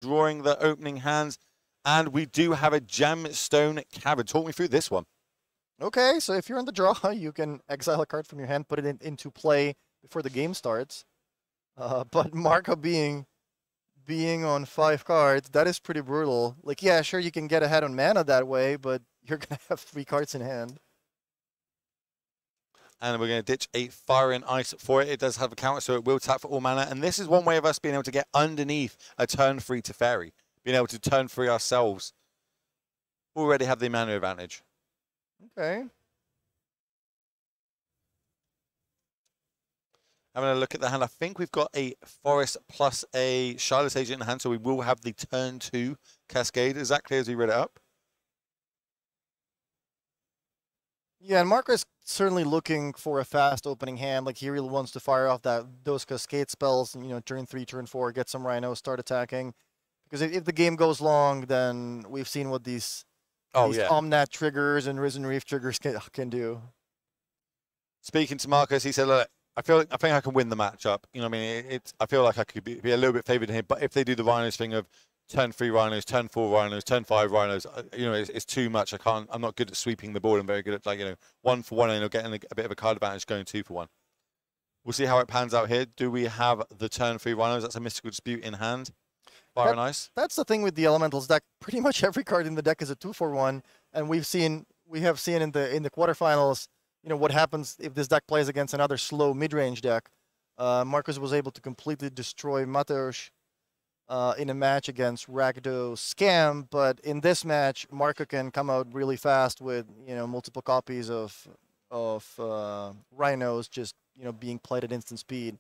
drawing the opening hands. And we do have a Gemstone Cavern. Talk me through this one. Okay, so if you're in the draw, you can exile a card from your hand, put it into play before the game starts. But Marco being on 5 cards, that is pretty brutal. Like, yeah, sure, you can get ahead on mana that way, but you're going to have 3 cards in hand. And we're going to ditch a Fire and Ice for it. It does have a counter, so it will tap for all mana. And this is one way of us being able to get underneath a turn 3 Teferi. Being able to turn 3 ourselves. Already have the mana advantage. Okay. Having a look at the hand, I think we've got a Forest plus a Charlotte's Agent in hand, so we will have the turn 2 Cascade. Is that clear as we read it up? Yeah, and Marco is certainly looking for a fast opening hand. Like, he really wants to fire off those Cascade spells, and, you know, turn 3, turn 4, get some Rhinos, start attacking. Because if the game goes long, then we've seen what these Omnat triggers and Risen Reef triggers can do. Speaking to Marcus, he said, look, I think I can win the matchup. You know what I mean? I feel like I could be a little bit favored here, but if they do the Rhinos thing of turn 3 Rhinos, turn 4 Rhinos, turn 5 Rhinos, you know, it's too much. I'm not good at sweeping the board. I'm very good at, like, you know, 1 for 1 and getting a bit of a card advantage going 2 for 1. We'll see how it pans out here. Do we have the turn 3 Rhinos? That's a Mystical Dispute in hand. Fire and Ice. That's the thing with the Elementals deck. Pretty much every card in the deck is a 2 for 1, and we have seen in the quarterfinals, you know, what happens if this deck plays against another slow mid-range deck. Marcus was able to completely destroy Mateusz in a match against Ragdo Scam, but in this match, Marco can come out really fast with, you know, multiple copies of Rhinos just, you know, being played at instant speed.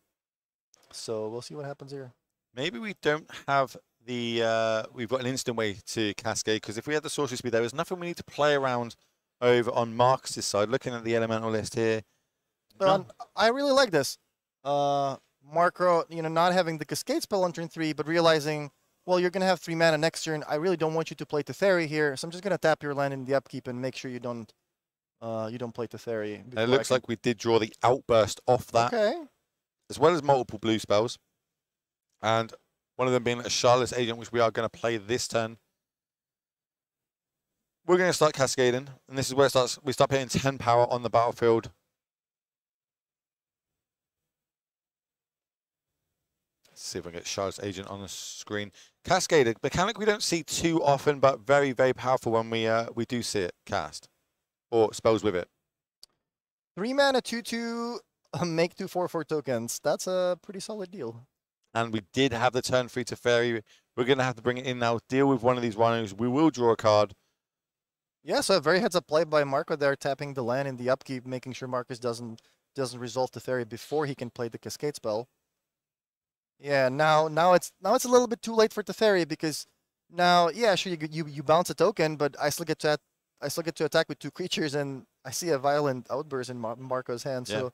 So we'll see what happens here. Maybe we don't have the we've got an instant way to Cascade, because if we had the Sorcery Speed, there was nothing we need to play around over on Marcus's side. Looking at the elemental list here, I really like this. Marco, you know, not having the Cascade spell on turn 3, but realizing, well, you're going to have 3 mana next turn. I really don't want you to play Teferi here, so I'm just going to tap your land in the upkeep and make sure you don't play Teferi. It looks like we did draw the Outburst off that, as well as multiple blue spells, and one of them being a Charlotte's Agent, which we are going to play this turn. We're going to start cascading, and this is where it starts. We start putting 10 power on the battlefield. Let's see if I can get Charlotte's Agent on the screen. Cascade, a mechanic we don't see too often, but very, very powerful when we do see it cast, or spells with it. 3 mana, 2/2, make 2 4/4 tokens. That's a pretty solid deal. And we did have the turn 3 Teferi. We're going to have to bring it in now, deal with one of these Rhinos. We will draw a card. Yeah, so a very heads-up play by Marco there, tapping the land in the upkeep, making sure Marcus doesn't resolve Teferi before he can play the Cascade spell. Yeah, now it's a little bit too late for Teferi, because now, yeah, sure, you bounce a token, but I still get to attack with 2 creatures, and I see a Violent Outburst in Marco's hand. Yeah. So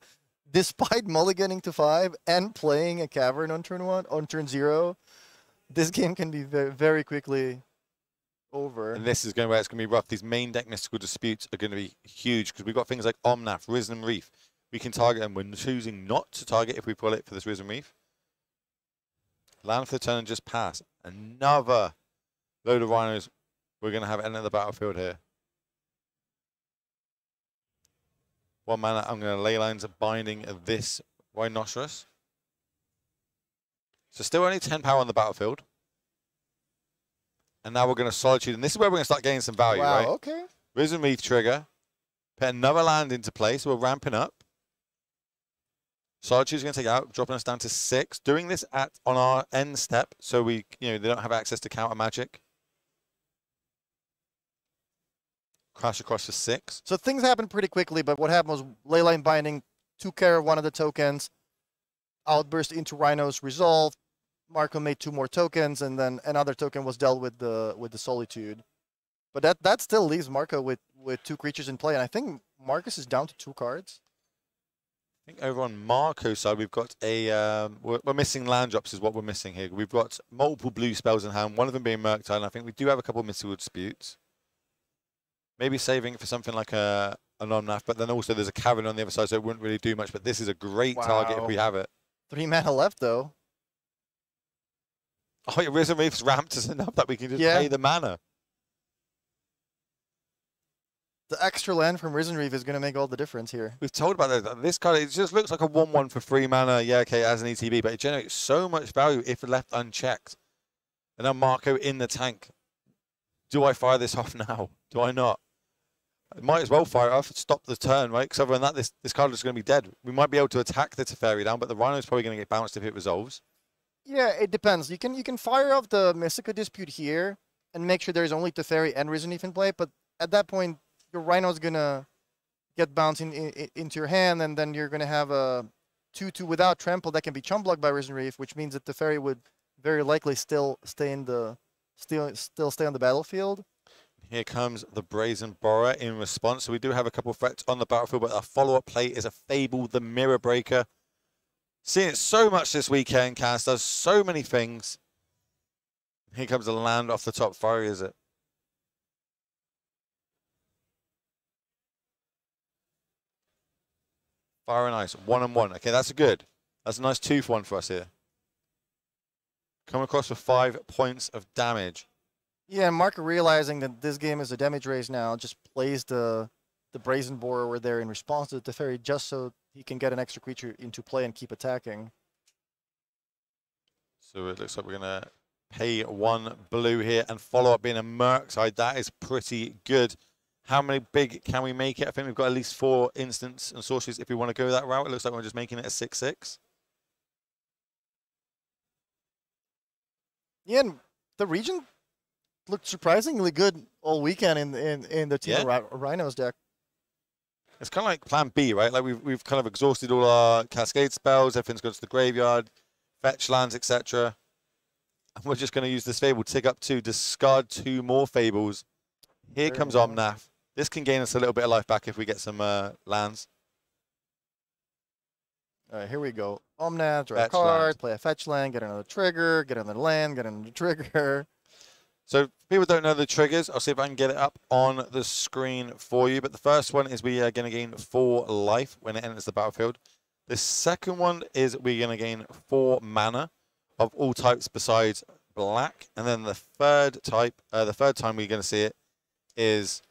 despite mulliganing to 5 and playing a Cavern on turn 0, this game can be very, very quickly over. And this is where it's going to be rough. These main deck Mystical Disputes are going to be huge, because we've got things like Omnath, Risen Reef. We can target them. We're choosing not to target if we pull it for this Risen Reef. Land for the turn and just pass. Another load of Rhinos we're going to have enter the battlefield here. 1 mana, I'm going to ley lines a binding of this Rhinoceros. So still only 10 power on the battlefield. And now we're going to Solitude, and this is where we're going to start getting some value, right? Okay. Risen Reef trigger. Put another land into play, so we're ramping up. Solitude's going to take out, dropping us down to 6. Doing this on our end step, so they don't have access to counter magic. Crash across for 6. So things happened pretty quickly, but what happened was Leyline Binding took care of one of the tokens. Outburst into Rhinos resolved. Marco made 2 more tokens, and then another token was dealt with the Solitude. But that still leaves Marco with 2 creatures in play, and I think Marcus is down to 2 cards. I think over on Marco's side, we've got a... we're missing land drops is what we're missing here. We've got multiple blue spells in hand, one of them being Murktide, and I think we do have a couple of Mystical Disputes. Maybe saving it for something like a non-NAF, but then also there's a Cavern on the other side, so it wouldn't really do much, but this is a great target if we have it. 3 mana left, though. Oh, your Risen Reef's ramped us enough that we can just pay the mana. The extra land from Risen Reef is going to make all the difference here. We've told about this. This card, it just looks like a 1/1 for 3 mana. Yeah, okay, as an ETB, but it generates so much value if left unchecked. And now Marco in the tank. Do I fire this off now? Do I not? I might as well fire it off, stop the turn, right? Because other than that, this card is going to be dead. We might be able to attack the Teferi down, but the Rhino is probably going to get bounced if it resolves. Yeah, it depends. You can fire off the Mystical Dispute here and make sure there's only Teferi and Risen Reef in play, but at that point, your Rhino's going to get bounced into your hand, and then you're going to have a 2/2 without Trample that can be chump blocked by Risen Reef, which means that Teferi would very likely still stay on the battlefield. Here comes the Brazen Borer in response. So we do have a couple of threats on the battlefield, but our follow-up play is a Fable, the Mirror Breaker. Seeing it so much this weekend, Cass does so many things. Here comes the land off the top. Fiery, is it? Fire and Ice, 1/1. Okay, that's good. That's a nice 2-for-1 for us here. Come across for 5 points of damage. Yeah, and Marco, realizing that this game is a damage race now, just plays the Brazen Borer over there in response to the Teferi just so he can get an extra creature into play and keep attacking. So it looks like we're going to pay 1 blue here and follow up being a Merc side. That is pretty good. How many big can we make it? I think we've got at least 4 instants and sorceries if we want to go that route. It looks like we're just making it a 6/6. Yeah, and the region looked surprisingly good all weekend in the team Rhinos deck. It's kind of like plan B, right? Like we've kind of exhausted all our Cascade spells, everything's gone to the graveyard, fetch lands, etc. And we're just going to use this Fable, tick up 2, discard 2 more Fables. Here comes Omnath. This can gain us a little bit of life back if we get some lands. All right, here we go. Omnath, draw a card, play a fetch land, get another trigger, get another land, get another trigger. So if people don't know the triggers, I'll see if I can get it up on the screen for you. But the first one is we are going to gain 4 life when it enters the battlefield. The second one is we're going to gain 4 mana of all types besides black. And then the third type, the third time we're going to see it is,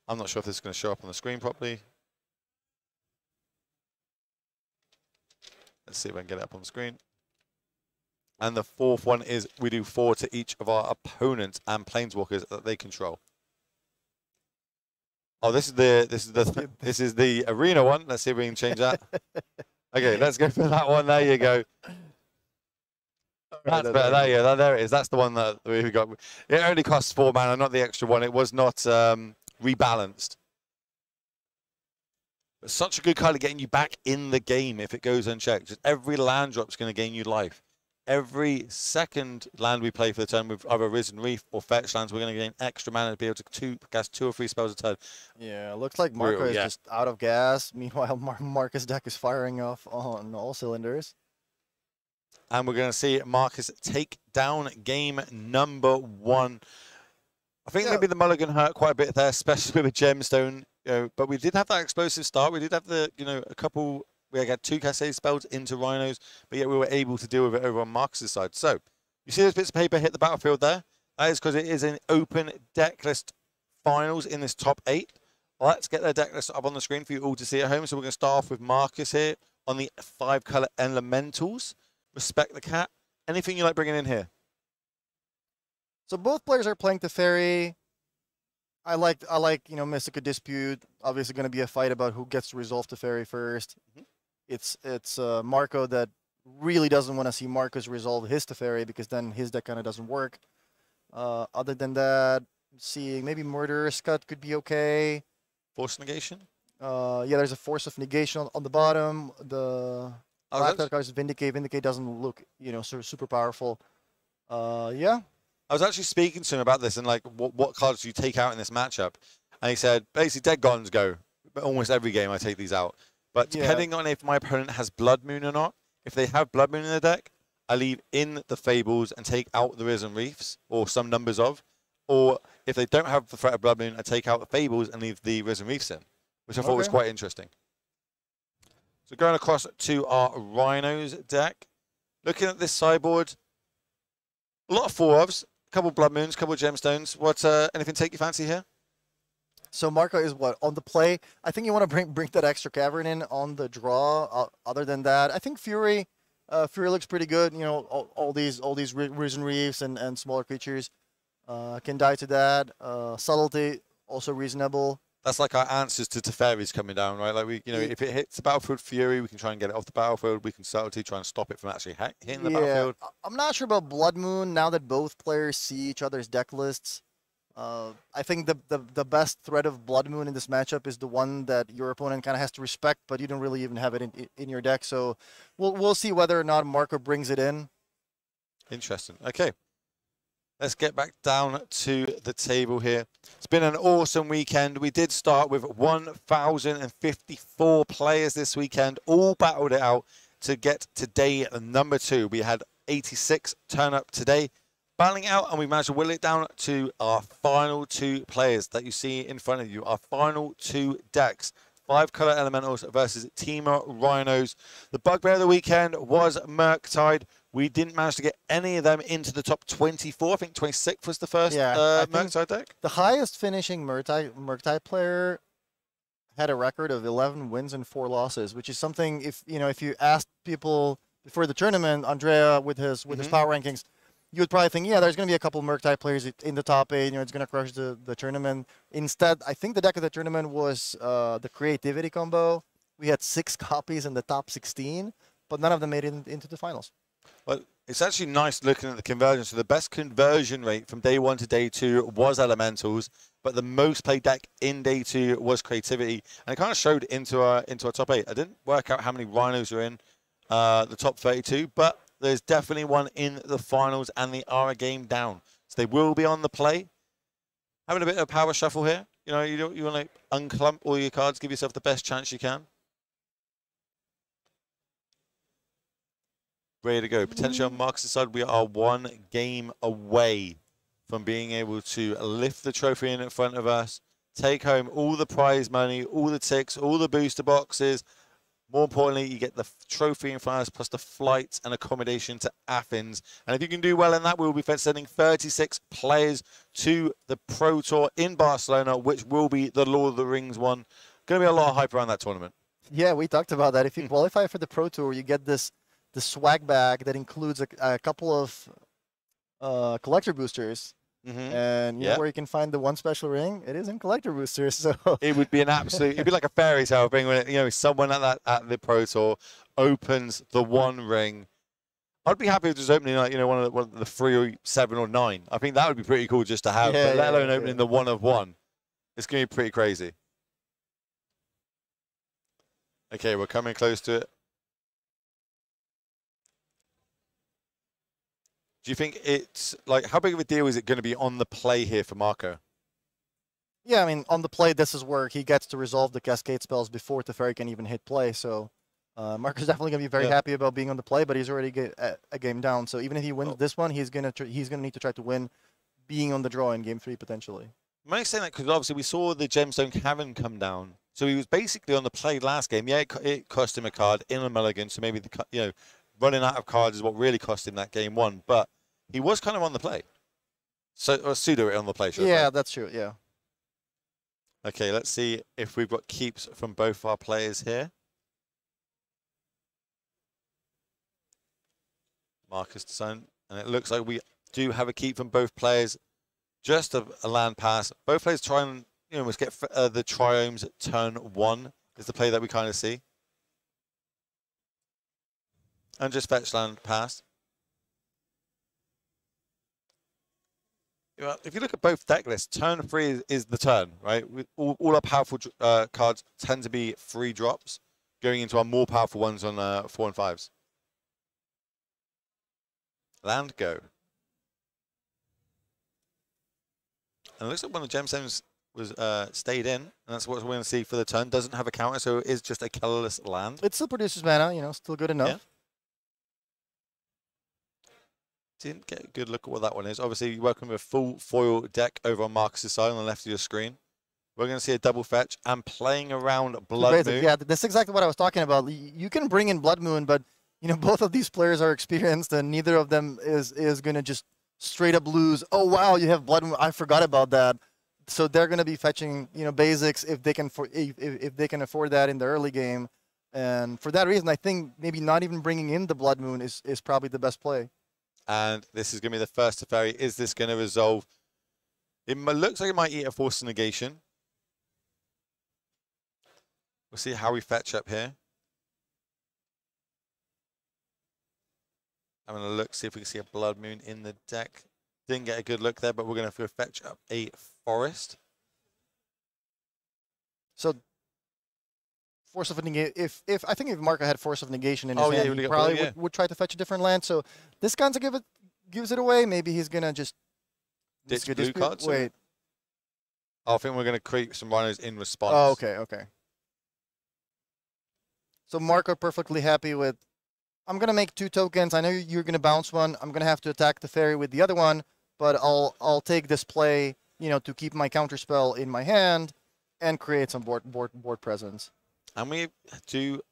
I'm not sure if this is going to show up on the screen properly. Let's see if I can get it up on the screen. And the fourth one is we do 4 to each of our opponents and planeswalkers that they control. Oh, this is the arena one. Let's see if we can change that. Okay, let's go for that one. There you go. That's better. There you go. There it is. That's the one that we got. It only costs 4 mana, not the extra one. It was not rebalanced. But such a good card at getting you back in the game if it goes unchecked. Just every land drop is going to gain you life. Every second land we play for the turn with either Risen Reef or fetch lands, we're going to gain extra mana to be able to cast 2 or 3 spells a turn. Yeah, looks like Marco is just out of gas. Meanwhile, Marcus' deck is firing off on all cylinders. And we're going to see Marcus take down game number 1. I think maybe the mulligan hurt quite a bit there, especially with a gemstone. But we did have that explosive start. We did have the, a couple. We had 2 Cascade spells into Rhinos, but yet we were able to deal with it over on Marcus's side. So you see those bits of paper hit the battlefield there. That is because it is an open deck list finals in this top 8. Let's get their deck list up on the screen for you all to see at home. So we're going to start off with Marcus here on the 5-color elementals. Respect the cat. Anything you like bringing in here? So both players are playing Teferi. I like Mystical Dispute. Obviously going to be a fight about who gets to resolve Teferi first. Mm-hmm. It's Marco that really doesn't want to see Marcus resolve his Teferi because then his deck kind of doesn't work. Other than that, seeing maybe Murderous Cut could be okay. Force Negation? Yeah, there's a Force of Negation on the bottom. The black card is Vindicate. Vindicate doesn't look, sort of super powerful. Yeah. I was actually speaking to him about this and like, what cards do you take out in this matchup? And he said, basically, Dead Gone's go. Almost every game I take these out. But depending on if my opponent has Blood Moon or not, if they have Blood Moon in their deck, I leave in the Fables and take out the Risen Reefs, or some numbers of. Or if they don't have the threat of Blood Moon, I take out the Fables and leave the Risen Reefs in, which I thought was quite interesting. So going across to our Rhinos deck. Looking at this sideboard, A lot of 4-ofs, a couple Blood Moons, a couple Gemstones. What, anything take your fancy here? So Marco is what on the play. I think you want to bring that extra cavern in on the draw. Other than that, I think Fury looks pretty good. You know, all these Risen Reefs and smaller creatures can die to that. Subtlety also reasonable. That's like our answers to Teferi's coming down, right? Like we, you know, if it hits the battlefield Fury, we can try and get it off the battlefield. We can Subtlety try and stop it from actually hitting the battlefield. I'm not sure about Blood Moon now that both players see each other's deck lists. I think the best threat of Blood Moon in this matchup is the one that your opponent kind of has to respect, but you don't really even have it in your deck. So we'll see whether or not Marco brings it in. Interesting. Okay. Let's get back down to the table here. It's been an awesome weekend. We did start with 1,054 players this weekend, all battled it out to get to day number 2. We had 86 turn up today, battling it out, and we managed to whittle it down to our final 2 players that you see in front of you, our final 2 decks. 5 color elementals versus Team Rhinos. The bugbear of the weekend was Murktide. We didn't manage to get any of them into the top 24. I think 26th was the first Murktide deck. The highest finishing Murktide player had a record of 11 wins and 4 losses, which is something if you asked people before the tournament, Andrea with his power rankings, you would probably think, yeah, there's going to be a couple Murktide players in the top 8. You know, it's going to crush the tournament. Instead, I think the deck of the tournament was the Creativity combo. We had 6 copies in the top 16, but none of them made it into the finals. Well, it's actually nice looking at the conversion. So the best conversion rate from day 1 to day 2 was Elementals, but the most played deck in day 2 was Creativity, and it kind of showed into our top 8. I didn't work out how many Rhinos are in the top 32, but there's definitely one in the finals, and they are a game down, so they will be on the play. Having a bit of a power shuffle here. You know, you want to unclump all your cards, give yourself the best chance you can. Ready to go. Potentially on Marcus' side, we are 1 game away from being able to lift the trophy in front of us, take home all the prize money, all the ticks, all the booster boxes. More importantly, you get the trophy in front of us, plus the flights and accommodation to Athens. And if you can do well in that, we will be sending 36 players to the Pro Tour in Barcelona, which will be the Lord of the Rings one. Going to be a lot of hype around that tournament. Yeah, we talked about that. If you qualify for the Pro Tour, you get the swag bag that includes a couple of collector boosters. And you know where you can find the one special ring? It is in collector boosters. So it would be an absolute. It'd be like a fairy tale thing when someone at the Pro Tour opens the one ring. I'd be happy with just opening one of the 3 or 7 or 9. I think that would be pretty cool just to have. But let alone opening the 1 of 1. It's going to be pretty crazy. Okay, we're coming close to it. Do you think it's like, how big of a deal is it going to be on the play here for Marco? Yeah, I mean, on the play, this is where he gets to resolve the Cascade spells before Teferi can even hit play. So Marco's definitely going to be very happy about being on the play, but he's already a game down. So even if he wins this one, he's going to need to try to win being on the draw in game 3 potentially. I'm only saying that because obviously we saw the Gemstone Cavern come down. So he was basically on the play last game. Yeah, it cost him a card in a mulligan. So maybe running out of cards is what really cost him that game 1, but he was kind of on the play. So, or pseudo on the play, yeah, that's true, yeah. Okay, let's see if we've got keeps from both our players here. Marcus Design, and it looks like we do have a keep from both players. Just a land pass. Both players try and almost get the triomes at turn 1 is the play that we kind of see. And just fetch land pass. If you look at both deck lists, turn 3 is the turn, right? All our powerful cards tend to be free drops, going into our more powerful ones on 4 and 5s. Land go. And it looks like one of the gemstones was stayed in, and that's what we're going to see for the turn. Doesn't have a counter, so it is just a colorless land. It still produces mana, still good enough. Yeah. Didn't get a good look at what that one is. Obviously, you're working with a full foil deck over on Marcus's side on the left of your screen. We're going to see a double fetch and playing around Blood Moon. Yeah, that's exactly what I was talking about. You can bring in Blood Moon, but both of these players are experienced, and neither of them is going to just straight up lose. Oh wow, you have Blood Moon. I forgot about that. So they're going to be fetching, basics if they can if they can afford that in the early game. And for that reason, I think maybe not even bringing in the Blood Moon is probably the best play. And this is going to be the first Teferi. Is this going to resolve? It looks like it might eat a Force of Negation. We'll see how we fetch up here. I'm going to look, see if we can see a Blood Moon in the deck. Didn't get a good look there, but we're going to have to fetch up a Forest. So, Force of Negation. If I think if Marco had Force of Negation in his hand, he probably would try to fetch a different land. So this kind of gives it away. Maybe he's gonna just ditch blue cards. Wait. Oh, I think we're gonna create some Rhinos in response. Oh, okay. So Marco perfectly happy with. I'm gonna make 2 tokens. I know you're gonna bounce one. I'm gonna have to attack the fairy with the other one, but I'll take this play, to keep my counterspell in my hand and create some board presence. And we do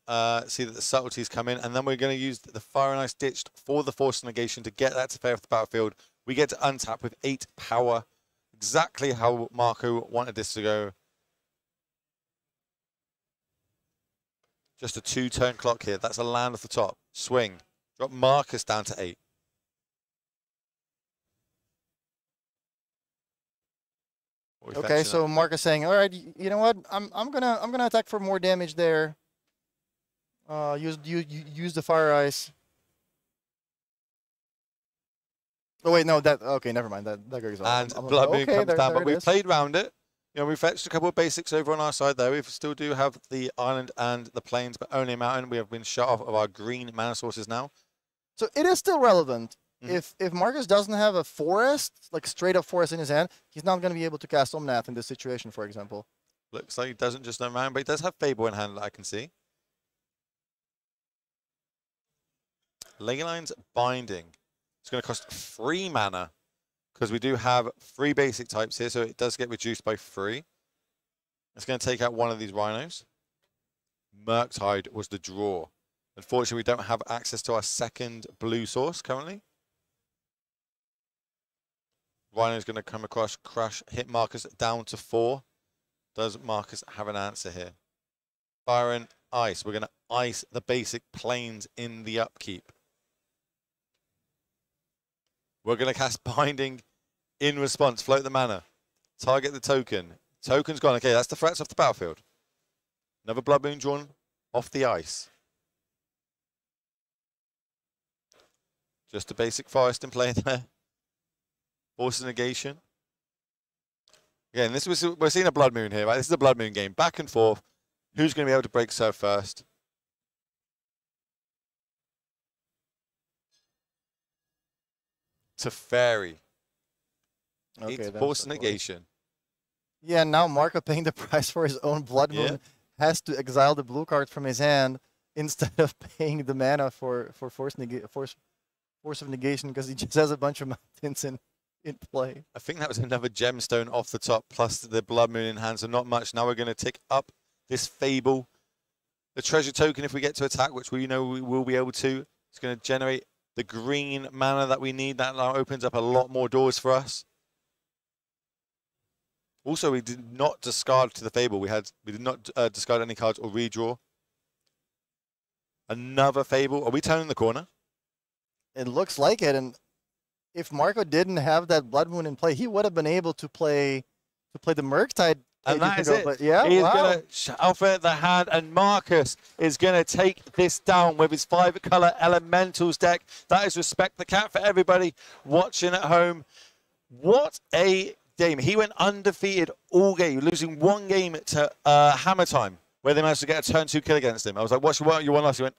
see that the subtleties come in, and then we're going to use the Fire and Ice ditched for the Force Negation to get that to Teferi off the battlefield. We get to untap with 8 power, exactly how Marco wanted this to go. Just a 2-turn clock here. That's a land off the top. Swing. Drop Marcus down to 8. Okay, so Marcus saying, "All right, you know what? I'm gonna attack for more damage there. Use the Fire Ice." Oh wait, no, okay, never mind. That goes off. And Blood Moon comes down, but we played around it. We fetched a couple of basics over on our side there. We still do have the island and the plains, but only a mountain. We have been shut off of our green mana sources now. So it is still relevant. If Marcus doesn't have a forest, like straight up forest in his hand, he's not going to be able to cast Omnath in this situation, for example. Looks like he doesn't just know man, but he does have Fable in hand that I can see. Leyline's Binding. It's going to cost 3 mana because we do have 3 basic types here, so it does get reduced by 3. It's going to take out one of these Rhinos. Murktide was the draw. Unfortunately, we don't have access to our second blue source currently. Rhino's going to come across, crush, hit Marcus down to 4. Does Marcus have an answer here? Fire and Ice. We're going to ice the basic plains in the upkeep. We're going to cast Binding in response. Float the mana. Target the token. Token's gone. Okay, that's the threats off the battlefield. Another Blood Moon drawn off the ice. Just a basic forest in play there. Force of Negation. Again, we're seeing a Blood Moon here, right? This is a Blood Moon game. Back and forth. Who's going to be able to break serve first? Teferi. Okay, it's Force of Negation. Yeah, now Marco paying the price for his own Blood Moon has to exile the blue card from his hand instead of paying the mana for Force of Negation because he just has a bunch of mountains in play. I think that was another gemstone off the top plus the Blood Moon in hand, so not much. Now we're going to tick up this Fable. The treasure token, if we get to attack, which we know we will be able to, it's going to generate the green mana that we need. That now opens up a lot more doors for us. Also, we did not discard to the Fable. We did not discard any cards or redraw. Another Fable. Are we turning the corner? It looks like it, and if Marco didn't have that Blood Moon in play, he would have been able to play the Murktide. And that is it. But yeah, he's going to alpha the hand, and Marcus is going to take this down with his 5-color Elementals deck. That is Respect the Cat for everybody watching at home. What a game. He went undefeated all game, losing 1 game to Hammer Time, where they managed to get a turn 2 kill against him. I was like, what you want us? He went,